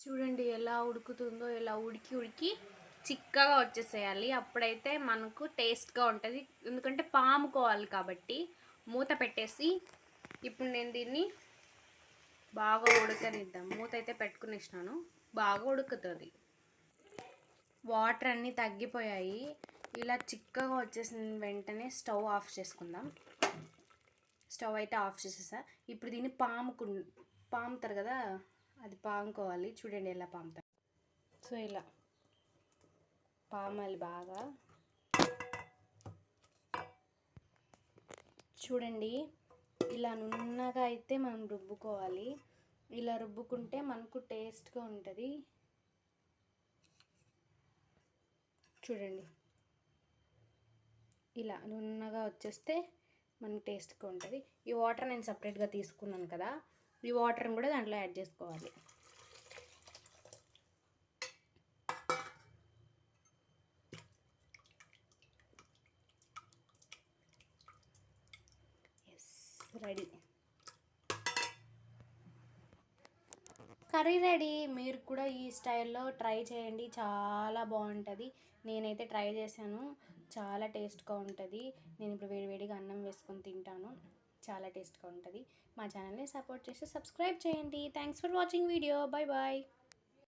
చూడండి ఎలా ఉడుకుతుందో, ఎలా ఉడికి ఉడికి చిక్కగా వచ్చేసేయాలి. అప్పుడైతే మనకు టేస్ట్గా ఉంటుంది. ఎందుకంటే పాముకోవాలి కాబట్టి మూత పెట్టేసి ఇప్పుడు నేను దీన్ని బాగా ఉడకనిద్దాం. మూత అయితే పెట్టుకునేసినాను, బాగా ఉడుకుతుంది. వాటర్ అన్నీ తగ్గిపోయాయి. ఇలా చిక్కగా వచ్చేసిన వెంటనే స్టవ్ ఆఫ్ చేసుకుందాం. స్టవ్ అయితే ఆఫ్ చేసేసా. ఇప్పుడు దీన్ని పాముతారు కదా, అది పాముకోవాలి. చూడండి ఎలా పాముతారు. సో ఇలా పామాలి బాగా. చూడండి ఇలా నున్నగా అయితే మనం రుబ్బుకోవాలి. ఇలా రుబ్బుకుంటే మనకు టేస్ట్గా ఉంటుంది. చూడండి ఇలా నున్నగా వచ్చేస్తే మనకు టేస్ట్గా ఉంటుంది. ఈ వాటర్ నేను సపరేట్గా తీసుకున్నాను కదా, ఈ వాటర్ని కూడా దాంట్లో యాడ్ చేసుకోవాలి. Ready, curry ready. మీరు కూడా ఈ స్టైల్లో ట్రై చేయండి, చాలా బాగుంటుంది. నేనైతే ట్రై చేశాను, చాలా టేస్ట్గా ఉంటుంది. నేను ఇప్పుడు వేడివేడిగా అన్నం వేసుకొని తింటాను, చాలా టేస్ట్గా ఉంటుంది. మా ఛానల్ని సపోర్ట్ చేసి సబ్స్క్రైబ్ చేయండి. Thanks for watching video. Bye bye.